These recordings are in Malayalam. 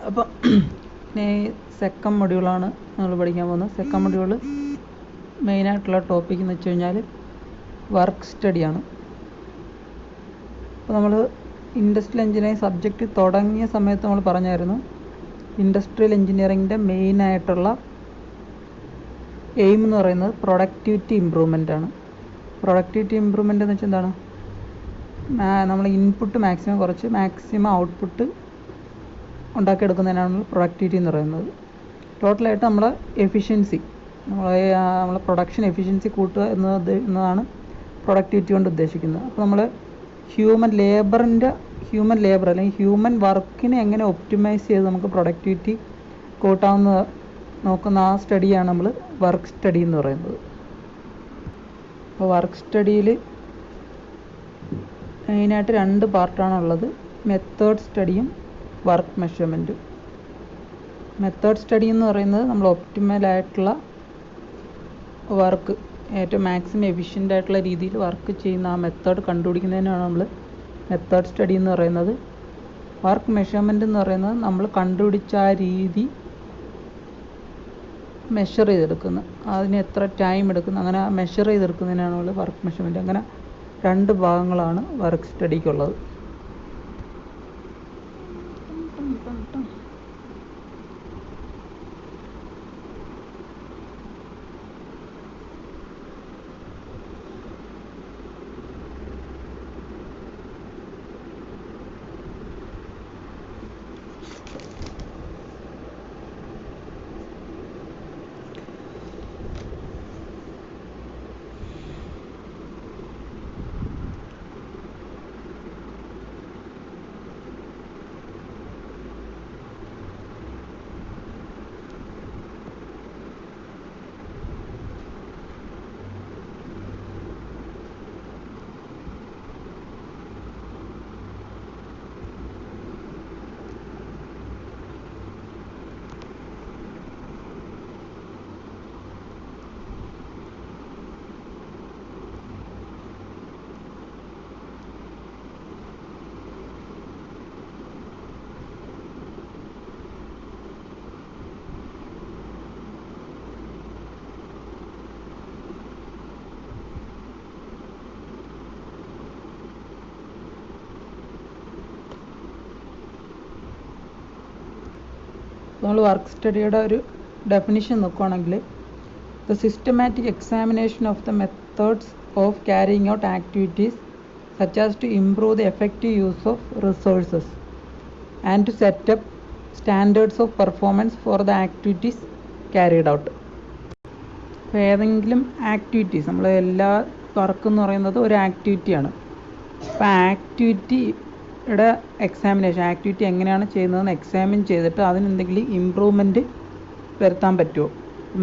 അപ്പോൾ ഇനി സെക്കൻഡ് മൊഡ്യൂളാണ് നമ്മൾ പഠിക്കാൻ പോകുന്നത്. സെക്കൻഡ് മൊഡ്യൂൾ മെയിനായിട്ടുള്ള ടോപ്പിക് എന്ന് വെച്ച് കഴിഞ്ഞാൽ വർക്ക് സ്റ്റഡിയാണ്. അപ്പോൾ നമ്മൾ ഇൻഡസ്ട്രിയൽ എഞ്ചിനീയറിംഗ് സബ്ജക്റ്റ് തുടങ്ങിയ സമയത്ത് നമ്മൾ പറഞ്ഞായിരുന്നു ഇൻഡസ്ട്രിയൽ എഞ്ചിനീയറിങ്ങിൻ്റെ മെയിനായിട്ടുള്ള എയിം എന്ന് പറയുന്നത് പ്രൊഡക്ടിവിറ്റി ഇമ്പ്രൂവ്മെൻ്റ് ആണ്. പ്രൊഡക്ടിവിറ്റി ഇമ്പ്രൂവ്മെൻ്റ് എന്ന് വെച്ചാൽ എന്താണ്? നമ്മൾ ഇൻപുട്ട് മാക്സിമം കുറച്ച് മാക്സിമം ഔട്ട്പുട്ട് ഉണ്ടാക്കിയെടുക്കുന്നതിനാണ് പ്രൊഡക്ടിവിറ്റി എന്ന് പറയുന്നത്. ടോട്ടലായിട്ട് നമ്മളെ എഫിഷ്യൻസി, നമ്മളെ പ്രൊഡക്ഷൻ എഫിഷ്യൻസി കൂട്ടുക എന്നതാണ് പ്രൊഡക്ടിവിറ്റി കൊണ്ട് ഉദ്ദേശിക്കുന്നത്. അപ്പോൾ നമ്മൾ ഹ്യൂമൻ ലേബർ അല്ലെങ്കിൽ ഹ്യൂമൻ വർക്കിനെ എങ്ങനെ ഒപ്റ്റിമൈസ് ചെയ്ത് നമുക്ക് പ്രൊഡക്ടിവിറ്റി കൂട്ടാവുന്ന നോക്കുന്ന ആ സ്റ്റഡിയാണ് നമ്മൾ വർക്ക് സ്റ്റഡി എന്ന് പറയുന്നത്. അപ്പോൾ വർക്ക് സ്റ്റഡിയിൽ മെയിനായിട്ട് 2 പാർട്ടാണുള്ളത്: മെത്തേഡ് സ്റ്റഡിയും വർക്ക് മെഷർമെൻറ്റും. മെത്തേഡ് സ്റ്റഡി എന്ന് പറയുന്നത് നമ്മൾ ഒപ്റ്റിമലായിട്ടുള്ള വർക്ക്, ഏറ്റവും മാക്സിമം എഫിഷ്യൻ്റ് ആയിട്ടുള്ള രീതിയിൽ വർക്ക് ചെയ്യുന്ന ആ മെത്തേഡ് കണ്ടുപിടിക്കുന്നതിനാണ് നമ്മൾ മെത്തേഡ് സ്റ്റഡി എന്ന് പറയുന്നത്. വർക്ക് മെഷർമെൻറ്റ് എന്ന് പറയുന്നത് നമ്മൾ കണ്ടുപിടിച്ച ആ രീതി മെഷർ ചെയ്തെടുക്കുന്നത്, അതിന് എത്ര ടൈം എടുക്കുന്നു, അങ്ങനെ മെഷർ ചെയ്തെടുക്കുന്നതിനാണ് നമ്മൾ വർക്ക് മെഷർമെൻറ്റ്. അങ്ങനെ 2 ഭാഗങ്ങളാണ് വർക്ക് സ്റ്റഡിക്കുള്ളത്. നമ്മൾ വർക്ക് സ്റ്റഡിയുടെ ഒരു ഡെഫിനിഷൻ നോക്കുകയാണെങ്കിൽ, the systematic examination of the methods of carrying out activities such as to improve the effective use of resources and to set up standards of performance for the activities carried out. അപ്പോൾ ഏതെങ്കിലും ആക്ടിവിറ്റീസ്, നമ്മൾ എല്ലാ വർക്ക് എന്ന് പറയുന്നത് ഒരു ആക്ടിവിറ്റിയാണ്. അപ്പോൾ ആക്ടിവിറ്റിയുടെ എക്സാമിനേഷൻ, ആക്ടിവിറ്റി എങ്ങനെയാണ് ചെയ്യുന്നതെന്ന് എക്സാമിൻ ചെയ്തിട്ട് അതിനെന്തെങ്കിലും ഇമ്പ്രൂവ്മെൻറ്റ് വരുത്താൻ പറ്റുമോ.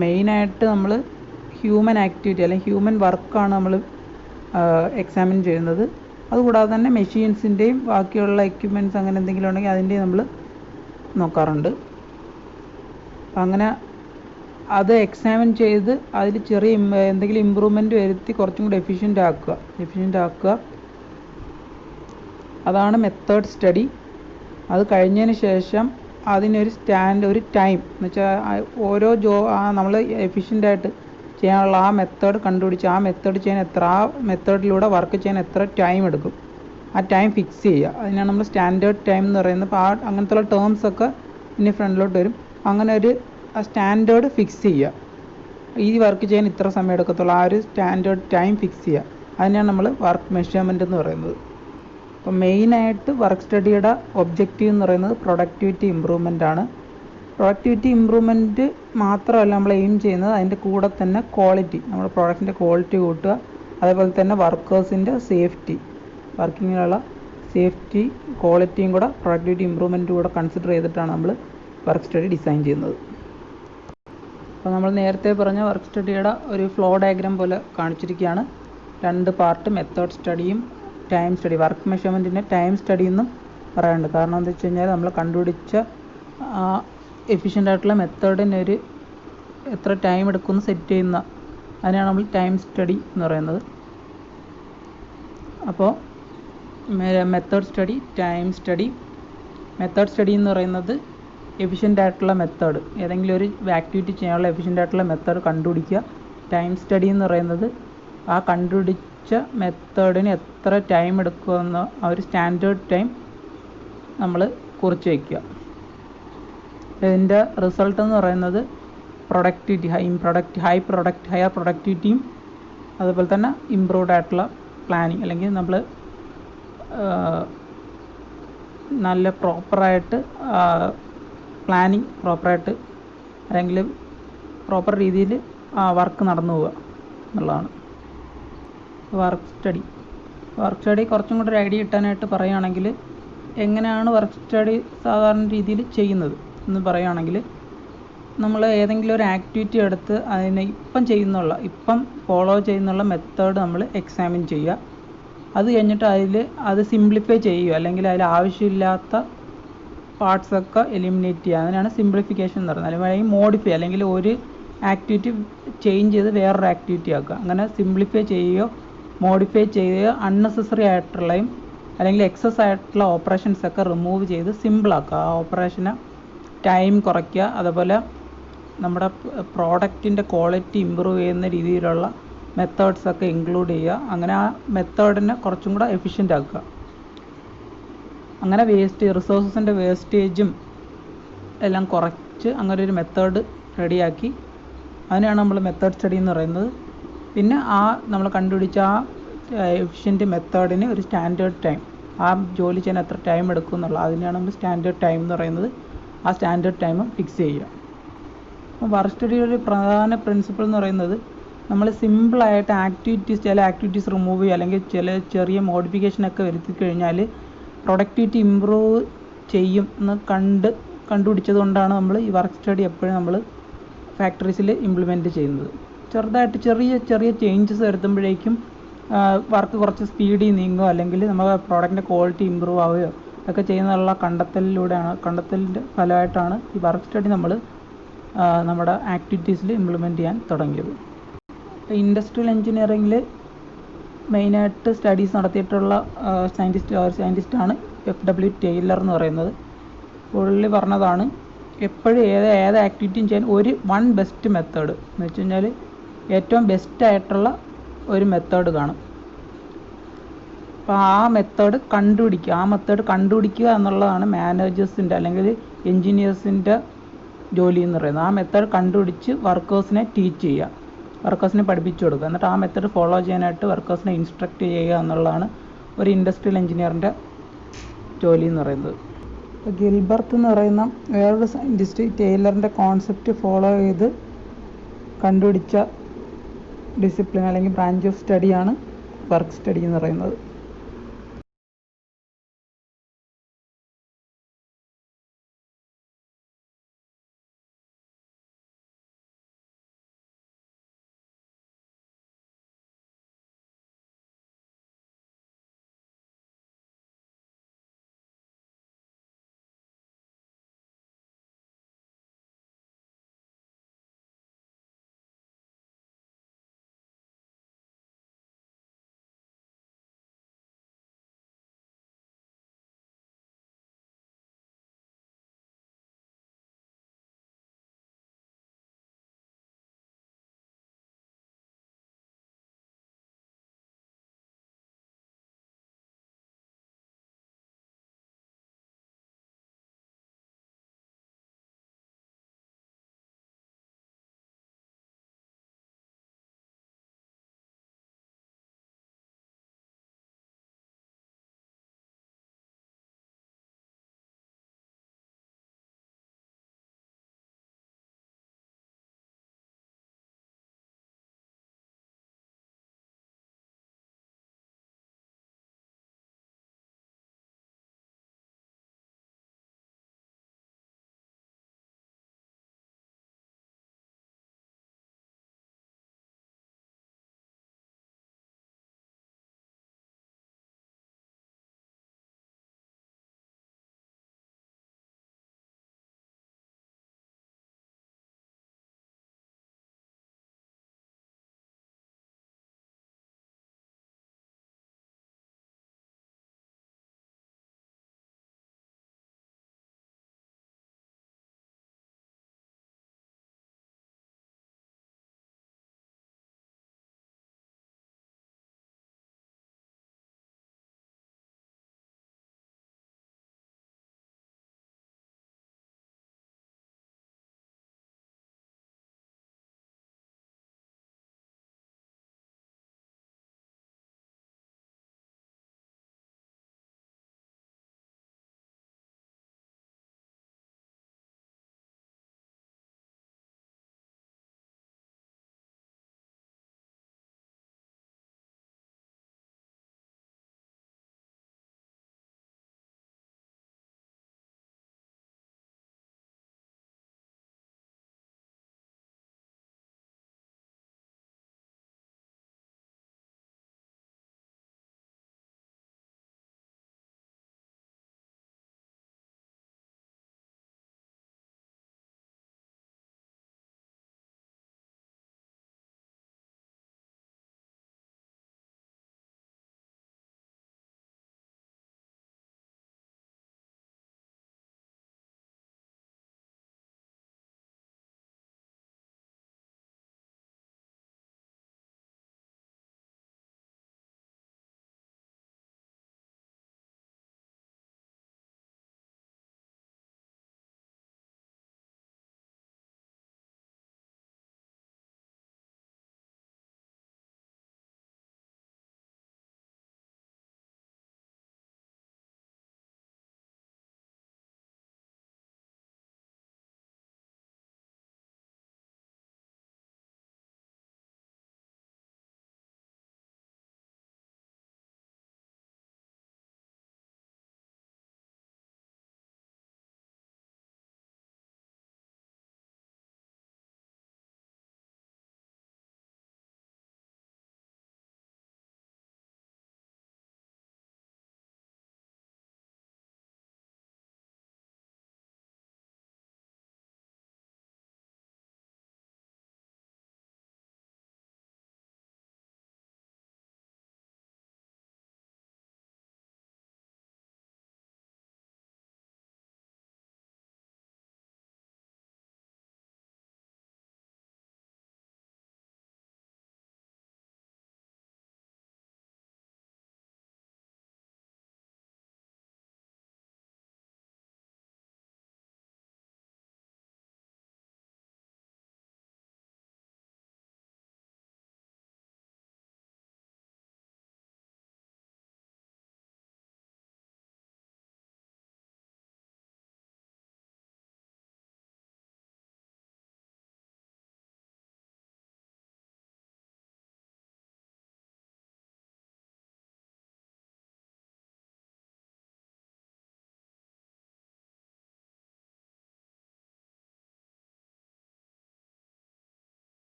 മെയിനായിട്ട് നമ്മൾ ഹ്യൂമൻ ആക്ടിവിറ്റി അല്ലെങ്കിൽ ഹ്യൂമൻ വർക്കാണ് നമ്മൾ എക്സാമിൻ ചെയ്യുന്നത്. അതുകൂടാതെ തന്നെ മെഷീൻസിൻ്റെയും ബാക്കിയുള്ള എക്യുപ്മെൻറ്റ്സ് അങ്ങനെ എന്തെങ്കിലും ഉണ്ടെങ്കിൽ അതിൻ്റെയും നമ്മൾ നോക്കാറുണ്ട്. അങ്ങനെ അത് എക്സാമിൻ ചെയ്ത് അതിൽ ചെറിയ എന്തെങ്കിലും ഇമ്പ്രൂവ്മെൻറ്റ് വരുത്തി കുറച്ചും കൂടി എഫിഷ്യൻ്റ് ആക്കുക. അതാണ് മെത്തേഡ് സ്റ്റഡി. അത് കഴിഞ്ഞതിന് ശേഷം അതിനൊരു ഒരു ടൈം എന്ന് വെച്ചാൽ ഓരോ നമ്മൾ എഫിഷ്യൻ്റായിട്ട് ചെയ്യാനുള്ള ആ മെത്തേഡ് കണ്ടുപിടിച്ച് ആ മെത്തേഡിലൂടെ വർക്ക് ചെയ്യാൻ എത്ര ടൈം എടുക്കും, ആ ടൈം ഫിക്സ് ചെയ്യുക. അതിനാണ് നമ്മൾ സ്റ്റാൻഡേർഡ് ടൈം എന്ന് പറയുന്നത്. അപ്പോൾ അങ്ങനത്തെ ടേംസൊക്കെ ഇനി ഫ്രണ്ടിലോട്ട് വരും. അങ്ങനെ ആ സ്റ്റാൻഡേർഡ് ഫിക്സ് ചെയ്യുക. ഈ വർക്ക് ചെയ്യാൻ ഇത്ര സമയം എടുക്കത്തുള്ളൂ, ആ ഒരു സ്റ്റാൻഡേർഡ് ടൈം ഫിക്സ് ചെയ്യുക. അതിനാണ് നമ്മൾ വർക്ക് മെഷർമെൻറ്റ് എന്ന് പറയുന്നത്. അപ്പോൾ മെയിനായിട്ട് വർക്ക് സ്റ്റഡിയുടെ ഒബ്ജക്റ്റീവ് എന്ന് പറയുന്നത് പ്രൊഡക്ടിവിറ്റി ഇമ്പ്രൂവ്മെൻ്റ് ആണ്. പ്രൊഡക്ടിവിറ്റി ഇമ്പ്രൂവ്മെൻറ്റ് മാത്രമല്ല നമ്മൾ എയിം ചെയ്യുന്നത്, അതിൻ്റെ കൂടെ തന്നെ ക്വാളിറ്റി, നമ്മുടെ പ്രോഡക്റ്റിൻ്റെ ക്വാളിറ്റി കൂട്ടുക. അതേപോലെ തന്നെ വർക്കേഴ്സിൻ്റെ സേഫ്റ്റി, വർക്കിങ്ങിലുള്ള സേഫ്റ്റി ക്വാളിറ്റിയും കൂടെ പ്രൊഡക്ടിവിറ്റി ഇമ്പ്രൂവ്മെൻറ്റും കൂടെ കൺസിഡർ ചെയ്തിട്ടാണ് നമ്മൾ വർക്ക് സ്റ്റഡി ഡിസൈൻ ചെയ്യുന്നത്. അപ്പോൾ നമ്മൾ നേരത്തെ പറഞ്ഞ വർക്ക് സ്റ്റഡിയുടെ ഒരു ഫ്ലോ ഡയഗ്രാം പോലെ കാണിച്ചിരിക്കുകയാണ്. 2 പാർട്ട്, മെത്തേഡ് സ്റ്റഡിയും ടൈം സ്റ്റഡി. വർക്ക് മെഷർമെൻറ്റിനെ ടൈം സ്റ്റഡി എന്നും പറയാറുണ്ട്. കാരണം എന്താ വെച്ച് കഴിഞ്ഞാൽ നമ്മൾ കണ്ടുപിടിച്ച എഫിഷ്യൻ്റ് ആയിട്ടുള്ള മെത്തേഡിനൊരു എത്ര ടൈം എടുക്കുമെന്ന് സെറ്റ് ചെയ്യുന്ന അതിനാണ് നമ്മൾ ടൈം സ്റ്റഡി എന്ന് പറയുന്നത്. അപ്പോൾ method study, time study. Method study എന്ന് പറയുന്നത് എഫിഷ്യൻ്റ് ആയിട്ടുള്ള മെത്തേഡ്, ഏതെങ്കിലും ഒരു ആക്ടിവിറ്റി ചെയ്യാനുള്ള എഫിഷ്യൻ്റ് ആയിട്ടുള്ള മെത്തേഡ് കണ്ടുപിടിക്കുക. ടൈം സ്റ്റഡി എന്ന് പറയുന്നത് ആ കണ്ടുപിടിച്ച മെത്തേഡിന് എത്ര ടൈം എടുക്കുമെന്ന് ആ ഒരു സ്റ്റാൻഡേർഡ് ടൈം നമ്മൾ കുറിച്ച് വയ്ക്കുക. ഇതിൻ്റെ റിസൾട്ട് എന്ന് പറയുന്നത് പ്രൊഡക്ടിവിറ്റി, ഹയർ പ്രൊഡക്ടിവിറ്റിയും അതുപോലെ തന്നെ ഇമ്പ്രൂവ്ഡ് ആയിട്ടുള്ള പ്ലാനിങ്, അല്ലെങ്കിൽ നമ്മൾ നല്ല പ്രോപ്പറായിട്ട് പ്ലാനിങ് പ്രോപ്പറായിട്ട് അല്ലെങ്കിൽ പ്രോപ്പർ രീതിയിൽ വർക്ക് നടന്നു പോവുക എന്നുള്ളതാണ്. വർക്ക് സ്റ്റഡി കുറച്ചും കൂടെ ഒരു ഐഡിയ കിട്ടാനായിട്ട് പറയുകയാണെങ്കിൽ, എങ്ങനെയാണ് വർക്ക് സ്റ്റഡി സാധാരണ രീതിയിൽ ചെയ്യുന്നത് എന്ന് പറയുകയാണെങ്കിൽ, നമ്മൾ ഏതെങ്കിലും ഒരു ആക്ടിവിറ്റി എടുത്ത് അതിനെ ഇപ്പം ഫോളോ ചെയ്യുന്നുള്ള മെത്തേഡ് നമ്മൾ എക്സാമിൻ ചെയ്യുക. അത് കഴിഞ്ഞിട്ട് അത് സിംപ്ലിഫൈ ചെയ്യുക, അല്ലെങ്കിൽ അതിൽ ആവശ്യമില്ലാത്ത പാർട്സൊക്കെ എലിമിനേറ്റ് ചെയ്യുക. അതിനാണ് സിംപ്ലിഫിക്കേഷൻ എന്ന് പറയുന്നത്. അല്ലെങ്കിൽ മോഡിഫൈ, അല്ലെങ്കിൽ ഒരു ആക്ടിവിറ്റി ചേഞ്ച് ചെയ്ത് വേറൊരു ആക്ടിവിറ്റി ആക്കുക. അങ്ങനെ സിംപ്ലിഫൈ ചെയ്യുകയോ മോഡിഫൈ ചെയ്യുകയോ അൺനെസസറി ആയിട്ടുള്ളയും അല്ലെങ്കിൽ എക്സസ് ആയിട്ടുള്ള ഓപ്പറേഷൻസൊക്കെ റിമൂവ് ചെയ്ത് സിമ്പിളാക്കുക. ആ ഓപ്പറേഷന് ടൈം കുറയ്ക്കുക. അതുപോലെ നമ്മുടെ പ്രോഡക്റ്റിൻ്റെ ക്വാളിറ്റി ഇമ്പ്രൂവ് ചെയ്യുന്ന രീതിയിലുള്ള മെത്തേഡ്സൊക്കെ ഇൻക്ലൂഡ് ചെയ്യുക. അങ്ങനെ ആ മെത്തേഡിനെ കുറച്ചും കൂടെ എഫിഷ്യൻ്റ് ആക്കുക. അങ്ങനെ റിസോഴ്സസിൻ്റെ വേസ്റ്റേജും എല്ലാം കുറച്ച് അങ്ങനെ ഒരു മെത്തേഡ് റെഡിയാക്കി, അതിനാണ് നമ്മൾ മെത്തേഡ് സ്റ്റഡി എന്ന് പറയുന്നത്. പിന്നെ നമ്മൾ കണ്ടുപിടിച്ച എഫിഷ്യൻറ്റ് മെത്തേഡിന് ഒരു സ്റ്റാൻഡേർഡ് ടൈം, ആ ജോലി ചെയ്യാൻ എത്ര ടൈം എടുക്കും എന്നുള്ള അതിനാണ് നമ്മൾ സ്റ്റാൻഡേർഡ് ടൈം എന്ന് പറയുന്നത്. ആ സ്റ്റാൻഡേർഡ് ടൈമും ഫിക്സ് ചെയ്യുക. അപ്പോൾ വർക്ക് സ്റ്റഡിയുടെ ഒരു പ്രധാന പ്രിൻസിപ്പിൾ എന്ന് പറയുന്നത്, നമ്മൾ സിമ്പിളായിട്ട് ചില ആക്ടിവിറ്റീസ് റിമൂവ് ചെയ്യുക, അല്ലെങ്കിൽ ചെറിയ മോഡിഫിക്കേഷനൊക്കെ വരുത്തി കഴിഞ്ഞാൽ പ്രൊഡക്ടിവിറ്റി ഇമ്പ്രൂവ് ചെയ്യും എന്ന് കണ്ടുപിടിച്ചത് കൊണ്ടാണ് നമ്മൾ ഈ വർക്ക് സ്റ്റഡി എപ്പോഴും നമ്മൾ ഫാക്ടറീസിൽ ഇംപ്ലിമെൻറ്റ് ചെയ്യുന്നത്. ചെറുതായിട്ട് ചെറിയ ചേഞ്ചസ് വരുത്തുമ്പോഴേക്കും വർക്ക് കുറച്ച് സ്പീഡിൽ നീങ്ങുകയോ അല്ലെങ്കിൽ നമ്മുടെ പ്രോഡക്റ്റിൻ്റെ ക്വാളിറ്റി ഇമ്പ്രൂവ് ആവുകയോ ഒക്കെ ചെയ്യുന്നുള്ള കണ്ടെത്തലിൻ്റെ ഫലമായിട്ടാണ് ഈ വർക്ക് സ്റ്റഡി നമ്മൾ നമ്മുടെ ആക്ടിവിറ്റീസിൽ ഇംപ്ലിമെൻറ്റ് ചെയ്യാൻ തുടങ്ങിയത്. ഇൻഡസ്ട്രിയൽ എഞ്ചിനീയറിങ്ങിൽ മെയിനായിട്ട് സ്റ്റഡീസ് നടത്തിയിട്ടുള്ള സയൻറ്റിസ്റ്റാണ് FW ടൈലർ എന്ന് പറയുന്നത്. പുള്ളി പറഞ്ഞതാണ്, എപ്പോഴും ഏത് ആക്ടിവിറ്റിയും ചെയ്യാൻ വൺ ബെസ്റ്റ് മെത്തേഡ് എന്ന് വെച്ച് കഴിഞ്ഞാൽ ഏറ്റവും ബെസ്റ്റായിട്ടുള്ള ഒരു മെത്തേഡ് കാണും. അപ്പോൾ ആ മെത്തേഡ് കണ്ടുപിടിക്കുക എന്നുള്ളതാണ് മാനേജേഴ്സിൻ്റെ അല്ലെങ്കിൽ എൻജിനീയേഴ്സിൻ്റെ ജോലി എന്ന് പറയുന്നത്. ആ മെത്തേഡ് കണ്ടുപിടിച്ച് വർക്കേഴ്സിനെ ടീച്ച് ചെയ്യുക, വർക്കേഴ്സിനെ പഠിപ്പിച്ചു കൊടുക്കുക. എന്നിട്ട് ആ മെത്തേഡ് ഫോളോ ചെയ്യാനായിട്ട് വർക്കേഴ്സിനെ ഇൻസ്ട്രക്റ്റ് ചെയ്യുക എന്നുള്ളതാണ് ഒരു ഇൻഡസ്ട്രിയൽ എഞ്ചിനീയറിൻ്റെ ജോലി എന്ന് പറയുന്നത്. ഗിൽബർട്ട് എന്ന് പറയുന്ന വേറൊരു സയൻറ്റിസ്റ്റ് ടൈലറിൻ്റെ കോൺസെപ്റ്റ് ഫോളോ ചെയ്ത് കണ്ടുപിടിച്ച ഡിസിപ്ലിൻ അല്ലെങ്കിൽ ബ്രാഞ്ച് ഓഫ് സ്റ്റഡിയാണ് വർക്ക് സ്റ്റഡി എന്ന് പറയുന്നത്.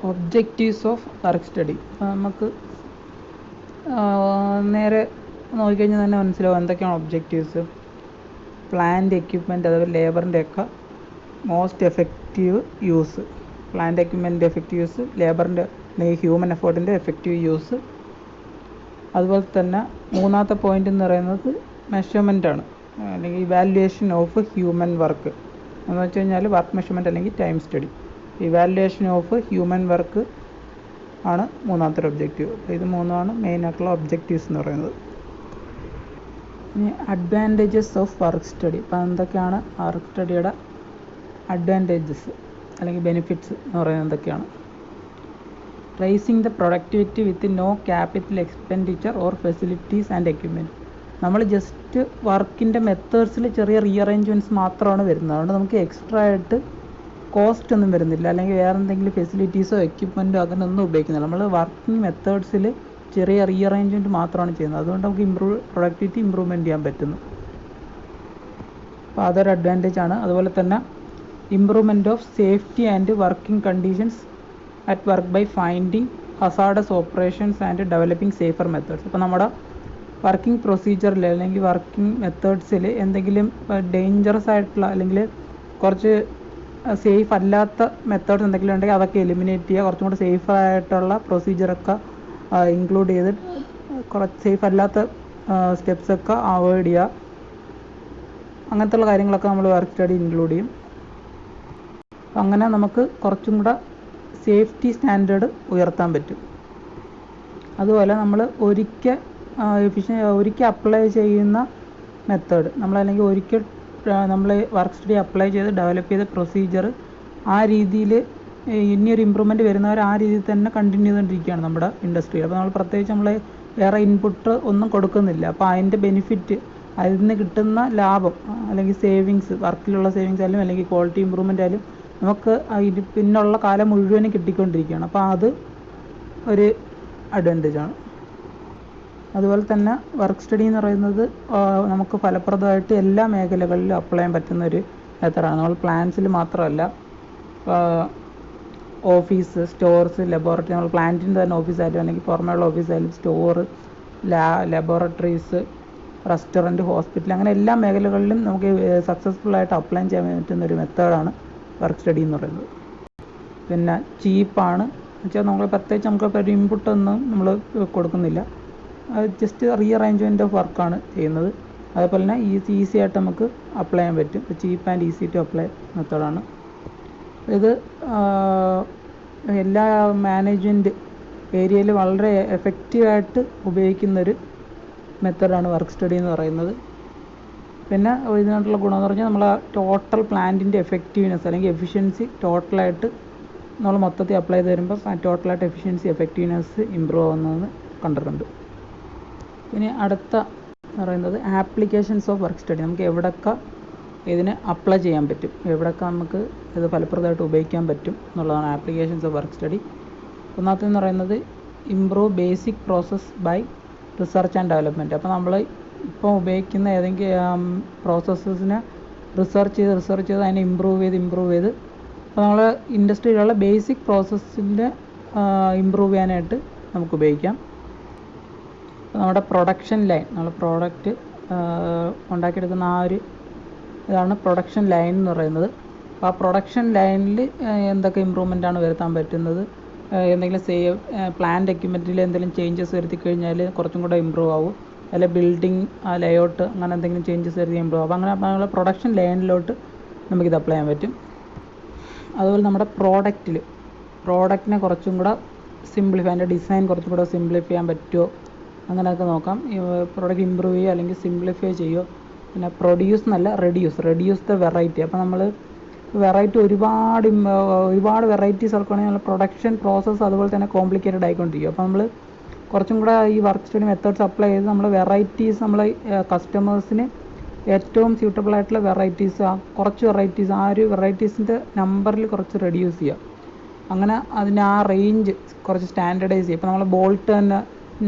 Objectives of work study. നമുക്ക് നേരെ നോക്കിക്കഴിഞ്ഞാൽ തന്നെ മനസ്സിലാവും എന്തൊക്കെയാണ് ഒബ്ജക്റ്റീവ്സ്. പ്ലാന്റ് എക്യുപ്മെൻറ്റ് അതുപോലെ ലേബറിൻ്റെ ഒക്കെ മോസ്റ്റ് എഫക്റ്റീവ് യൂസ്. പ്ലാന്റ് എക്യുപ്മെൻറ്റിൻ്റെ എഫക്റ്റീവ് യൂസ്, ലേബറിൻ്റെ അല്ലെങ്കിൽ ഹ്യൂമൻ എഫേർട്ടിൻ്റെ എഫക്റ്റീവ് യൂസ്. അതുപോലെ തന്നെ മൂന്നാമത്തെ പോയിന്റ് എന്ന് പറയുന്നത് മെഷർമെൻ്റ് ആണ്, അല്ലെങ്കിൽ ഇവാലുവേഷൻ ഓഫ് ഹ്യൂമൻ വർക്ക് എന്ന് വെച്ച് കഴിഞ്ഞാൽ വർക്ക് മെഷർമെൻറ്റ് അല്ലെങ്കിൽ time study. Evaluation of human work ആണ് മൂന്നാമത്തെ ഒബ്ജക്റ്റീവ്. അപ്പോൾ ഇത് മൂന്നുമാണ് മെയിനായിട്ടുള്ള ഒബ്ജക്റ്റീവ്സ് എന്ന് പറയുന്നത്. ഇനി അഡ്വാൻറ്റേജസ് ഓഫ് വർക്ക് സ്റ്റഡി. അപ്പോൾ എന്തൊക്കെയാണ് വർക്ക് സ്റ്റഡിയുടെ അഡ്വാൻറ്റേജസ് അല്ലെങ്കിൽ ബെനിഫിറ്റ്സ് എന്ന് പറയുന്നത് എന്തൊക്കെയാണ്? Raising the productivity with no capital expenditure or facilities and equipment. നമ്മൾ ജസ്റ്റ് വർക്കിൻ്റെ മെത്തേഡ്സിൽ ചെറിയ റീഅറേഞ്ച്മെൻറ്റ്സ് മാത്രമാണ് വരുന്നത്. അതുകൊണ്ട് നമുക്ക് എക്സ്ട്രാ ആയിട്ട് കോസ്റ്റ് ഒന്നും വരുന്നില്ല, അല്ലെങ്കിൽ വേറെ എന്തെങ്കിലും ഫെസിലിറ്റീസോ എക്യുപ്മെൻറ്റോ അങ്ങനെ ഒന്നും ഉപയോഗിക്കുന്നില്ല. നമ്മൾ വർക്കിംഗ് മെത്തേഡ്സിൽ ചെറിയ റീഅറേഞ്ച്മെൻറ്റ് മാത്രമാണ് ചെയ്യുന്നത്. അതുകൊണ്ട് നമുക്ക് പ്രൊഡക്ടിവിറ്റി ഇമ്പ്രൂവ്മെൻറ്റ് ചെയ്യാൻ പറ്റുന്നു. അപ്പോൾ അതൊരു അഡ്വാൻറ്റേജ് ആണ്. അതുപോലെ തന്നെ improvement of safety and working conditions at work by finding hazardous operations and developing safer methods. ഇപ്പോൾ നമ്മുടെ വർക്കിംഗ് പ്രൊസീജിയറിൽ അല്ലെങ്കിൽ വർക്കിംഗ് മെത്തേഡ്സിൽ എന്തെങ്കിലും ഡേഞ്ചറസ് ആയിട്ടുള്ള അല്ലെങ്കിൽ കുറച്ച് സേഫ് അല്ലാത്ത മെത്തേഡ്സ് എന്തെങ്കിലും ഉണ്ടെങ്കിൽ അതൊക്കെ എലിമിനേറ്റ് ചെയ്യുക. കുറച്ചും കൂടെ സേഫ് ആയിട്ടുള്ള പ്രൊസീജിയറൊക്കെ ഇൻക്ലൂഡ് ചെയ്ത് കുറച്ച് സേഫ് അല്ലാത്ത സ്റ്റെപ്സൊക്കെ അവോയ്ഡ് ചെയ്യുക. അങ്ങനത്തെ കാര്യങ്ങളൊക്കെ നമ്മൾ വർക്ക് സ്റ്റഡി ഇൻക്ലൂഡ് ചെയ്യും. അങ്ങനെ നമുക്ക് കുറച്ചും കൂടെ സേഫ്റ്റി സ്റ്റാൻഡേർഡ് ഉയർത്താൻ പറ്റും. അതുപോലെ നമ്മൾ ഒരിക്കൽ അപ്ലൈ ചെയ്യുന്ന മെത്തേഡ് നമ്മളല്ലെങ്കിൽ ഒരിക്കൽ നമ്മൾ വർക്ക് സ്റ്റഡി അപ്ലൈ ചെയ്ത് ഡെവലപ്പ് ചെയ്ത പ്രൊസീജിയർ ആ രീതിയിൽ ഇനിയൊരു ഇമ്പ്രൂവ്മെൻറ്റ് വരുന്നവർ ആ രീതിയിൽ തന്നെ കണ്ടിന്യൂ ചെയ്തുകൊണ്ടിരിക്കുകയാണ് നമ്മുടെ ഇൻഡസ്ട്രിയിൽ. അപ്പോൾ നമ്മൾ പ്രത്യേകിച്ച് നമ്മൾ വേറെ ഇൻപുട്ട് ഒന്നും കൊടുക്കുന്നില്ല. അപ്പോൾ അതിൻ്റെ ബെനിഫിറ്റ്, അതിൽ നിന്ന് കിട്ടുന്ന ലാഭം അല്ലെങ്കിൽ സേവിങ്സ്, വർക്കിലുള്ള സേവിങ്സ് ആയാലും അല്ലെങ്കിൽ ക്വാളിറ്റി ഇമ്പ്രൂവ്മെൻ്റ് ആയാലും നമുക്ക് പിന്നുള്ള കാലം മുഴുവനും കിട്ടിക്കൊണ്ടിരിക്കുകയാണ്. അപ്പോൾ അത് ഒരു അഡ്വാൻറ്റേജ് ആണ്. അതുപോലെ തന്നെ വർക്ക് സ്റ്റഡി എന്ന് പറയുന്നത് നമുക്ക് ഫലപ്രദമായിട്ട് എല്ലാ മേഖലകളിലും അപ്ലൈ ചെയ്യാൻ പറ്റുന്ന ഒരു മെത്തേഡാണ്. നമ്മൾ പ്ലാന്റ്സിൽ മാത്രമല്ല, ഓഫീസ്, സ്റ്റോർസ്, ലബോറട്ടറി, നമ്മൾ പ്ലാന്റിൻ്റെ തന്നെ ഓഫീസായാലും അല്ലെങ്കിൽ പുറമേയുള്ള ഓഫീസായാലും സ്റ്റോർ, ലബോറട്ടറീസ്, റെസ്റ്റോറൻറ്റ്, ഹോസ്പിറ്റൽ, അങ്ങനെ എല്ലാ മേഖലകളിലും നമുക്ക് സക്സസ്ഫുള്ളായിട്ട് അപ്ലൈ ചെയ്യാൻ പറ്റുന്ന ഒരു മെത്തേഡാണ് വർക്ക് സ്റ്റഡി എന്ന് പറയുന്നത്. പിന്നെ ചീപ്പാണ് വെച്ചാൽ നമ്മൾ പ്രത്യേകിച്ച് നമുക്ക് ഒരു ഇൻപുട്ടൊന്നും നമ്മൾ കൊടുക്കുന്നില്ല, ജസ്റ്റ് റീഅറേഞ്ച്മെൻറ്റ് ഓഫ് വർക്കാണ് ചെയ്യുന്നത്. അതേപോലെ തന്നെ ഈസി ആയിട്ട് നമുക്ക് അപ്ലൈ ചെയ്യാൻ പറ്റും. Cheap and easy to apply മെത്തേഡാണ് ഇത്. എല്ലാ മാനേജ്മെൻറ്റ് ഏരിയയിൽ വളരെ എഫക്റ്റീവായിട്ട് ഉപയോഗിക്കുന്നൊരു മെത്തേഡാണ് വർക്ക് സ്റ്റഡി എന്ന് പറയുന്നത്. പിന്നെ ഇതിനായിട്ടുള്ള ഗുണമെന്ന് പറഞ്ഞാൽ നമ്മൾ ടോട്ടൽ പ്ലാന്റിൻ്റെ എഫക്റ്റീവ്നെസ് അല്ലെങ്കിൽ എഫിഷ്യൻസി ടോട്ടലായിട്ട് നമ്മൾ മൊത്തത്തിൽ അപ്ലൈ ചെയ്ത് വരുമ്പോൾ ടോട്ടലായിട്ട് എഫിഷ്യൻസി എഫക്റ്റീവ്നെസ് ഇമ്പ്രൂവ് ആവുന്നതെന്ന് കണ്ടിട്ടുണ്ട്. ഇനി അടുത്ത എന്ന് പറയുന്നത് ആപ്ലിക്കേഷൻസ് ഓഫ് വർക്ക് സ്റ്റഡി. നമുക്ക് എവിടെയൊക്കെ ഇതിന് അപ്ലൈ ചെയ്യാൻ പറ്റും, എവിടെയൊക്കെ നമുക്ക് ഇത് ഫലപ്രദമായിട്ട് ഉപയോഗിക്കാൻ പറ്റും എന്നുള്ളതാണ് ആപ്ലിക്കേഷൻസ് ഓഫ് വർക്ക് സ്റ്റഡി. ഒന്നാമത്തേന്ന് പറയുന്നത് improve basic process by research and development. അപ്പോൾ നമ്മൾ ഇപ്പോൾ ഉപയോഗിക്കുന്ന ഏതെങ്കിലും പ്രോസസ്സസിനെ റിസർച്ച് ചെയ്ത് അതിനെ ഇമ്പ്രൂവ് ചെയ്ത് അപ്പോൾ നമ്മൾ ഇൻഡസ്ട്രിയിലുള്ള ബേസിക് പ്രോസസ്സിൻ്റെ ഇമ്പ്രൂവ് ചെയ്യാനായിട്ട് നമുക്ക് ഉപയോഗിക്കാം. നമ്മുടെ പ്രൊഡക്ഷൻ ലൈൻ, നമ്മൾ പ്രോഡക്റ്റ് ഉണ്ടാക്കിയെടുക്കുന്ന ആ ഒരു ഇതാണ് പ്രൊഡക്ഷൻ ലൈൻ എന്ന് പറയുന്നത്. അപ്പോൾ ആ പ്രൊഡക്ഷൻ ലൈനിൽ എന്തൊക്കെ ഇമ്പ്രൂവ്മെൻ്റ് ആണ് വരുത്താൻ പറ്റുന്നത്, എന്തെങ്കിലും പ്ലാന്റ് എക്യുപ്മെൻറ്റിൽ എന്തെങ്കിലും ചേഞ്ചസ് വരുത്തി കഴിഞ്ഞാൽ കുറച്ചും കൂടെ ഇമ്പ്രൂവ് ആവും, അല്ലെ ബിൽഡിംഗ് ലേഔട്ട് അങ്ങനെ എന്തെങ്കിലും ചേഞ്ചസ് വരുത്തി ഇമ്പ്രൂവ് ആവും. അപ്പോൾ അങ്ങനെ നമ്മൾ പ്രൊഡക്ഷൻ ലൈനിലോട്ട് നമുക്കിത് അപ്ലൈ ചെയ്യാൻ പറ്റും. അതുപോലെ നമ്മുടെ പ്രോഡക്റ്റിനെ കുറച്ചും കൂടെ സിംപ്ലിഫൈ, അതിൻ്റെ ഡിസൈൻ കുറച്ചും കൂടെ സിംപ്ലിഫൈ ചെയ്യാൻ പറ്റുമോ അങ്ങനെയൊക്കെ നോക്കാം. പ്രോഡക്റ്റ് ഇമ്പ്രൂവ് ചെയ്യുക അല്ലെങ്കിൽ സിംപ്ലിഫൈ ചെയ്യുമോ. പിന്നെ പ്രൊഡ്യൂസ് എന്നല്ല റെഡ്യൂസ് ദ വെറൈറ്റി. അപ്പോൾ നമ്മൾ വെറൈറ്റി ഒരുപാട് വെറൈറ്റീസ് ഇറക്കുകയാണെങ്കിൽ പ്രൊഡക്ഷൻ പ്രോസസ്സ് അതുപോലെ തന്നെ കോംപ്ലിക്കേറ്റഡ് ആയിക്കൊണ്ടിരിക്കും. അപ്പോൾ നമ്മൾ കുറച്ചും കൂടെ ഈ വർക്ക് സ്റ്റഡി മെത്തേഡ്സ് അപ്ലൈ ചെയ്ത് നമ്മൾ വെറൈറ്റീസ് നമ്മളെ കസ്റ്റമേഴ്സിന് ഏറ്റവും സ്യൂട്ടബിൾ ആയിട്ടുള്ള വെറൈറ്റീസ്, കുറച്ച് വെറൈറ്റീസ്, ആ ഒരു വെറൈറ്റീസിൻ്റെ നമ്പറിൽ കുറച്ച് റെഡ്യൂസ് ചെയ്യുക. അങ്ങനെ അതിന് ആ റേഞ്ച് കുറച്ച് സ്റ്റാൻഡേർഡൈസ് ചെയ്യുക. ഇപ്പോൾ നമ്മൾ ബോൾട്ട് തന്നെ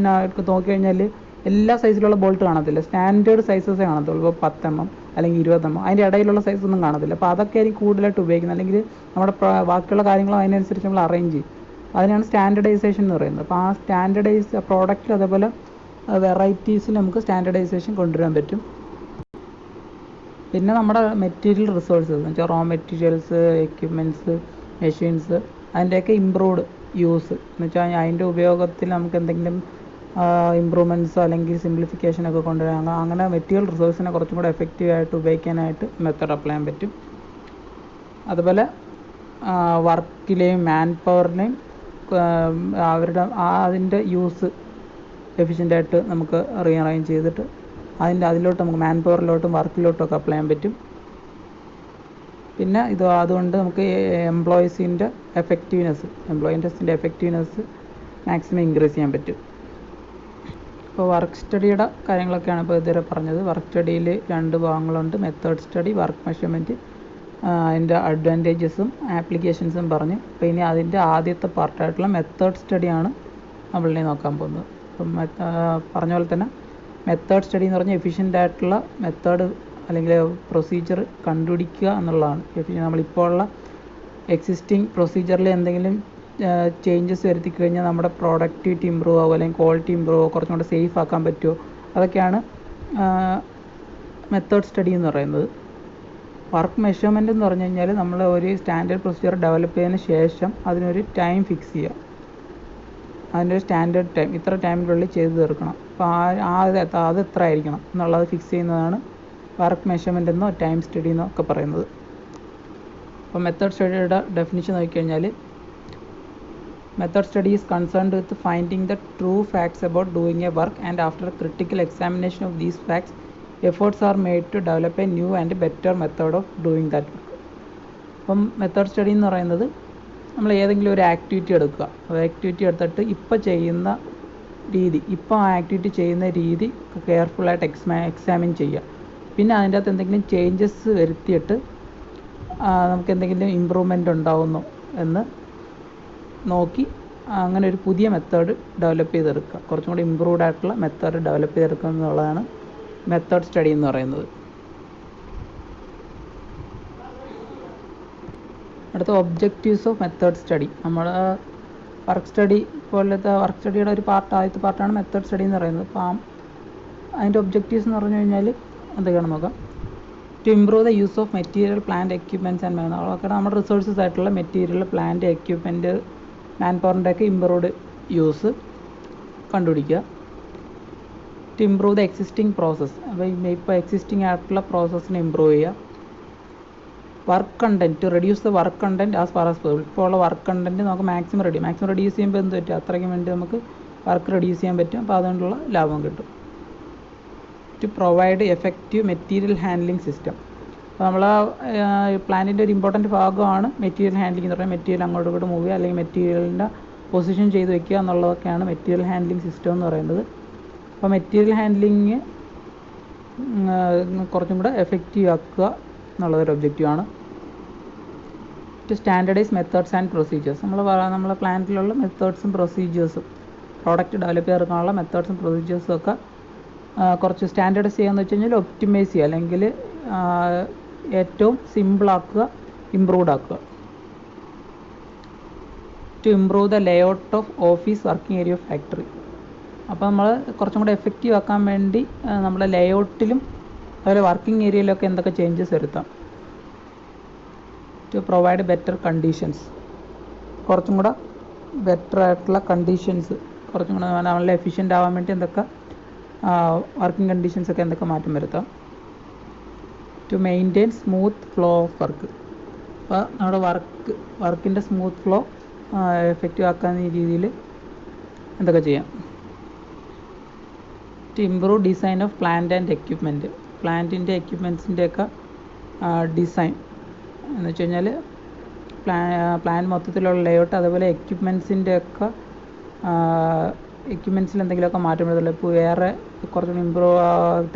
നോക്കിക്കഴിഞ്ഞാൽ എല്ലാ സൈസിലുള്ള ബോൾട്ട് കാണത്തില്ല, സ്റ്റാൻഡേർഡ് സൈസസേ കാണത്തുള്ളൂ. ഇപ്പോൾ 10 mm അല്ലെങ്കിൽ 20 mm, അതിൻ്റെ ഇടയിലുള്ള സൈസ് ഒന്നും കാണത്തില്ല. അപ്പോൾ അതൊക്കെ ആയിരിക്കും കൂടുതലായിട്ട് ഉപയോഗിക്കുന്നത്. അല്ലെങ്കിൽ നമ്മുടെ ബാക്കിയുള്ള കാര്യങ്ങളും അതിനനുസരിച്ച് നമ്മൾ അറേഞ്ച് ചെയ്യും. അതിനാണ് സ്റ്റാൻഡർഡൈസേഷൻ എന്ന് പറയുന്നത്. അപ്പോൾ ആ പ്രോഡക്റ്റിൽ അതേപോലെ വെറൈറ്റീസിൽ നമുക്ക് സ്റ്റാൻഡർഡൈസേഷൻ കൊണ്ടുവരാൻ പറ്റും. പിന്നെ നമ്മുടെ മെറ്റീരിയൽ റിസോഴ്സസ് എന്ന് വെച്ചാൽ റോ മെറ്റീരിയൽസ്, എക്യുപ്മെൻറ്റ്സ്, മെഷീൻസ്, അതിൻ്റെയൊക്കെ ഇമ്പ്രൂവ്ഡ് യൂസ് എന്ന് വെച്ചാൽ അതിൻ്റെ ഉപയോഗത്തിൽ നമുക്ക് എന്തെങ്കിലും ഇമ്പ്രൂവ്മെൻറ്റ്സോ അല്ലെങ്കിൽ സിംപ്ലിഫിക്കേഷനൊക്കെ കൊണ്ടുവരാൻ അങ്ങനെ മെറ്റീരിയൽ റിസോഴ്സിനെ കുറച്ചും കൂടെ എഫക്റ്റീവായിട്ട് ഉപയോഗിക്കാനായിട്ട് മെത്തേഡ് അപ്ലൈ ചെയ്യാൻ പറ്റും. അതുപോലെ വർക്കിലെയും മാൻ പവറിനെയും അവരുടെ അതിൻ്റെ യൂസ് എഫിഷ്യൻ്റായിട്ട് നമുക്ക് റീഅറേഞ്ച് ചെയ്തിട്ട് അതിലോട്ട് നമുക്ക് മാൻ പവറിലോട്ടും വർക്കിലോട്ടും ഒക്കെ അപ്ലൈ ചെയ്യാൻ പറ്റും. പിന്നെ അതുകൊണ്ട് നമുക്ക് എംപ്ലോയീസിൻ്റെ എഫക്റ്റീവ്നെസ് മാക്സിമം ഇൻക്രീസ് ചെയ്യാൻ പറ്റും. ഇപ്പോൾ വർക്ക് സ്റ്റഡിയുടെ കാര്യങ്ങളൊക്കെയാണ് ഇപ്പോൾ ഇതുവരെ പറഞ്ഞത്. വർക്ക് സ്റ്റഡിയിൽ 2 ഭാഗങ്ങളുണ്ട്: മെത്തേഡ് സ്റ്റഡി, വർക്ക് മെഷർമെൻറ്റ്. അതിൻ്റെ അഡ്വാൻറ്റേജസും ആപ്ലിക്കേഷൻസും പറഞ്ഞു. അപ്പോൾ ഇനി അതിൻ്റെ ആദ്യത്തെ പാർട്ടായിട്ടുള്ള മെത്തേഡ് സ്റ്റഡിയാണ് നമ്മളിനി നോക്കാൻ പോകുന്നത്. അപ്പം പറഞ്ഞ പോലെ തന്നെ മെത്തേഡ് സ്റ്റഡി എന്ന് പറഞ്ഞാൽ എഫിഷ്യൻ്റ് ആയിട്ടുള്ള മെത്തേഡ് അല്ലെങ്കിൽ പ്രൊസീജിയർ കണ്ടുപിടിക്കുക എന്നുള്ളതാണ്. നമ്മളിപ്പോൾ ഉള്ള എക്സിസ്റ്റിംഗ് പ്രൊസീജിയറിൽ എന്തെങ്കിലും ചേഞ്ചസ് വരുത്തി കഴിഞ്ഞാൽ നമ്മുടെ പ്രൊഡക്ടിവിറ്റി ഇമ്പ്രൂവ് ആവുക അല്ലെങ്കിൽ ക്വാളിറ്റി ഇമ്പ്രൂവ് ആവുക, കുറച്ചും കൂടെ സേഫ് ആക്കാൻ പറ്റുമോ, അതൊക്കെയാണ് മെത്തേഡ് സ്റ്റഡി എന്ന് പറയുന്നത്. വർക്ക് മെഷർമെൻറ്റ് എന്ന് പറഞ്ഞു കഴിഞ്ഞാൽ നമ്മൾ ഒരു സ്റ്റാൻഡേർഡ് പ്രൊസീജിയർ ഡെവലപ്പ് ചെയ്തതിന് ശേഷം അതിനൊരു ടൈം ഫിക്സ് ചെയ്യുക. അതിൻ്റെ ഒരു സ്റ്റാൻഡേർഡ് ടൈം, ഇത്ര ടൈമിനുള്ളിൽ ചെയ്ത് തീർക്കണം. അപ്പോൾ അത് എത്ര ആയിരിക്കണം എന്നുള്ളത് ഫിക്സ് ചെയ്യുന്നതാണ് വർക്ക് മെഷർമെൻ്റ് എന്നോ ടൈം സ്റ്റഡി എന്നോ ഒക്കെ പറയുന്നത്. അപ്പോൾ മെത്തേഡ് സ്റ്റഡിയുടെ ഡെഫിനിഷൻ നോക്കിക്കഴിഞ്ഞാൽ, method study is concerned with finding the true facts about doing A work and after critical examination of these facts efforts are made to develop a new and better method of doing that work. അപ്പം മെത്തേഡ് സ്റ്റഡി എന്ന് പറയുന്നത് നമ്മൾ ഏതെങ്കിലും ഒരു ആക്ടിവിറ്റി എടുക്കുക. ആക്ടിവിറ്റി എടുത്തിട്ട് ഇപ്പോൾ ചെയ്യുന്ന രീതി, ഇപ്പോൾ ആ ആക്ടിവിറ്റി ചെയ്യുന്ന രീതി കെയർഫുള്ളായിട്ട് എക്സാമിൻ ചെയ്യുക. പിന്നെ അതിൻ്റെ അകത്ത് എന്തെങ്കിലും ചേഞ്ചസ് വരുത്തിയിട്ട് നമുക്ക് എന്തെങ്കിലും ഇമ്പ്രൂവ്മെൻ്റ് ഉണ്ടാവുന്നോ എന്ന് നോക്കി അങ്ങനെ ഒരു പുതിയ മെത്തേഡ് ഡെവലപ്പ് ചെയ്തെടുക്കുക. കുറച്ചും കൂടി ഇമ്പ്രൂവ്ഡ് ആയിട്ടുള്ള മെത്തേഡ് ഡെവലപ്പ് ചെയ്തെടുക്കുക എന്നുള്ളതാണ് മെത്തേഡ് സ്റ്റഡി എന്ന് പറയുന്നത്. അടുത്ത ഒബ്ജക്റ്റീവ്സ് ഓഫ് മെത്തേഡ് സ്റ്റഡി. നമ്മൾ വർക്ക് സ്റ്റഡി പോലത്തെ വർക്ക് സ്റ്റഡിയുടെ ഒരു ആദ്യത്തെ പാർട്ടാണ് മെത്തേഡ് സ്റ്റഡി എന്ന് പറയുന്നത്. അപ്പം അതിൻ്റെ ഒബ്ജക്റ്റീവ്സ് എന്ന് പറഞ്ഞു കഴിഞ്ഞാൽ എന്തൊക്കെയാണെന്ന് നോക്കാം. To improve the use of material, plant, equipments and man power. അതൊക്കെ നമ്മുടെ റിസോഴ്സസ് ആയിട്ടുള്ള മെറ്റീരിയൽ, പ്ലാന്റ്, എക്യുപ്മെൻറ്റ്, മാൻ പവറിൻ്റെ ഒക്കെ ഇംപ്രൂവ്ഡ് യൂസ് കണ്ടുപിടിക്കുക. To improve the existing process. അപ്പോൾ ഇപ്പോൾ എക്സിസ്റ്റിംഗ് ആയിട്ടുള്ള പ്രോസസ്സിനെ ഇമ്പ്രൂവ് ചെയ്യുക. Work content, to reduce the work content as far as possible. ഇപ്പോൾ ഉള്ള വർക്ക് കണ്ടൻറ്റ് നമുക്ക് മാക്സിമം റെഡ്യൂസ് ചെയ്യുമ്പോൾ എന്ത് പറ്റും, അത്രയ്ക്കും വേണ്ടി നമുക്ക് വർക്ക് റെഡ്യൂസ് ചെയ്യാൻ പറ്റും. അപ്പോൾ അതുകൊണ്ടുള്ള ലാഭം കിട്ടും. To provide effective material handling system. അപ്പോൾ നമ്മൾ പ്ലാനിൻ്റെ ഒരു ഇമ്പോർട്ടൻറ്റ് ഭാഗമാണ് മെറ്റീരിയൽ ഹാൻഡ്ലിംഗ് എന്ന് പറയുന്നത്. മെറ്റീരിയൽ അങ്ങോട്ടും ഇങ്ങോട്ട് മൂവ് ചെയ്യുക അല്ലെങ്കിൽ മെറ്റീരിയലിൻ്റെ പൊസിഷൻ ചെയ്ത് വെക്കുക എന്നുള്ളതൊക്കെയാണ് മെറ്റീരിയൽ ഹാൻഡ്ലിംഗ് സിസ്റ്റം എന്ന് പറയുന്നത്. അപ്പോൾ മെറ്റീരിയൽ ഹാൻഡ്ലിങ് കുറച്ചും കൂടെ എഫക്റ്റീവ് ആക്കുക എന്നുള്ളതൊരു ഒബ്ജക്റ്റീവാണ്. To standardise methods and procedures. നമ്മളെ പ്ലാന്റിലുള്ള മെത്തേഡ്സും പ്രൊസീജിയേഴ്സും പ്രോഡക്റ്റ് ഡെവലപ്പ് ചെയ്തെടുക്കാനുള്ള മെത്തേഡ്സും പ്രൊസീജിയേഴ്സും ഒക്കെ കുറച്ച് സ്റ്റാൻഡർഡൈസ് ചെയ്യാന്ന് വെച്ച് കഴിഞ്ഞാൽ ഒപ്റ്റിമൈസ് ചെയ്യുക, അല്ലെങ്കിൽ ഏറ്റവും സിമ്പിളാക്കുക, ഇമ്പ്രൂവ്ഡ് ആക്കുക. To improve the layout of office, working area of factory. അപ്പോൾ നമ്മൾ കുറച്ചും കൂടെ എഫക്റ്റീവ് ആക്കാൻ വേണ്ടി നമ്മുടെ ലേഔട്ടിലും അതുപോലെ വർക്കിംഗ് ഏരിയയിലൊക്കെ എന്തൊക്കെ ചേഞ്ചസ് വരുത്താം. To provide better conditions. കുറച്ചും കൂടെ ബെറ്റർ ആയിട്ടുള്ള കണ്ടീഷൻസ്, കുറച്ചും കൂടെ നല്ല എഫിഷ്യൻ്റ് ആവാൻ വേണ്ടി എന്തൊക്കെ വർക്കിംഗ് കണ്ടീഷൻസൊക്കെ എന്തൊക്കെ മാറ്റം വരുത്താം. To maintain smooth flow of work. അപ്പോൾ നമ്മുടെ വർക്കിൻ്റെ സ്മൂത്ത് ഫ്ലോ എഫക്റ്റീവ് ആക്കാൻ ഈ രീതിയിൽ എന്തൊക്കെ ചെയ്യാം. To improve design of plant and equipment. പ്ലാന്റിൻ്റെ എക്യുപ്മെൻറ്റ്സിൻ്റെയൊക്കെ ഡിസൈൻ എന്ന് വെച്ച് കഴിഞ്ഞാൽ പ്ലാൻ മൊത്തത്തിലുള്ള ലേഔട്ട്, അതുപോലെ എക്യുപ്മെൻറ്റ്സിൻ്റെയൊക്കെ എക്യുപ്മെൻറ്റ്സിൽ എന്തെങ്കിലുമൊക്കെ മാറ്റം വരുത്തുള്ളൂ. ഇപ്പോൾ വേറെ കുറച്ചുകൂടി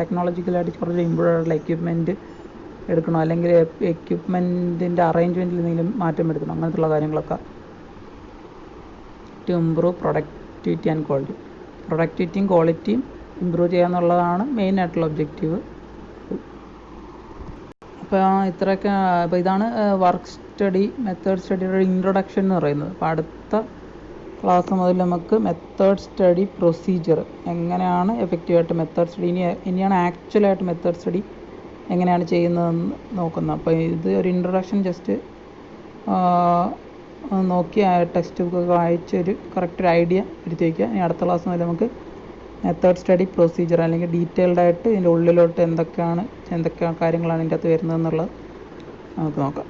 ടെക്നോളജിക്കലായിട്ട് കുറച്ചുകൂടി ഇമ്പ്രൂവ് ആയിട്ടുള്ള എക്യുപ്മെൻറ്റ് എടുക്കണോ, അല്ലെങ്കിൽ എക്യുപ്മെൻറ്റിൻ്റെ അറേഞ്ച്മെൻറ്റിൽ എന്തെങ്കിലും മാറ്റം വരുത്തണം, അങ്ങനത്തുള്ള കാര്യങ്ങളൊക്കെ. To improve productivity and quality. പ്രൊഡക്ടിവിറ്റിയും ക്വാളിറ്റിയും ഇമ്പ്രൂവ് ചെയ്യുക എന്നുള്ളതാണ് മെയിനായിട്ടുള്ള ഒബ്ജക്റ്റീവ്. അപ്പോൾ ഇത്രയൊക്കെ. അപ്പോൾ ഇതാണ് വർക്ക് സ്റ്റഡി, മെത്തേഡ് സ്റ്റഡിയുടെ ഇൻട്രൊഡക്ഷൻ എന്ന് പറയുന്നത്. അപ്പോൾ അടുത്ത ക്ലാസ് മുതൽ നമുക്ക് മെത്തേഡ് സ്റ്റഡി പ്രൊസീജിയർ എങ്ങനെയാണ് എഫക്റ്റീവായിട്ട് മെത്തേഡ് സ്റ്റഡി ഇനിയാണ് ആക്ച്വലായിട്ട് മെത്തേഡ് സ്റ്റഡി എങ്ങനെയാണ് ചെയ്യുന്നതെന്ന് നോക്കുന്നത്. അപ്പോൾ ഇത് ഒരു ഇൻട്രൊഡക്ഷൻ ജസ്റ്റ് നോക്കി ആ ടെക്സ്റ്റ് ബുക്കൊക്കെ വായിച്ച് ഒരു കറക്റ്റ് ഒരു ഐഡിയ എടുത്ത് വയ്ക്കുക. ഇനി അടുത്ത ക്ലാസ് മുതൽ നമുക്ക് മെത്തേഡ് സ്റ്റഡി പ്രൊസീജിയർ അല്ലെങ്കിൽ ഡീറ്റെയിൽഡായിട്ട് ഇതിൻ്റെ ഉള്ളിലോട്ട് എന്തൊക്കെ കാര്യങ്ങളാണ് ഇതിൻ്റെ അകത്ത് വരുന്നതെന്നുള്ളത് നമുക്ക് നോക്കാം.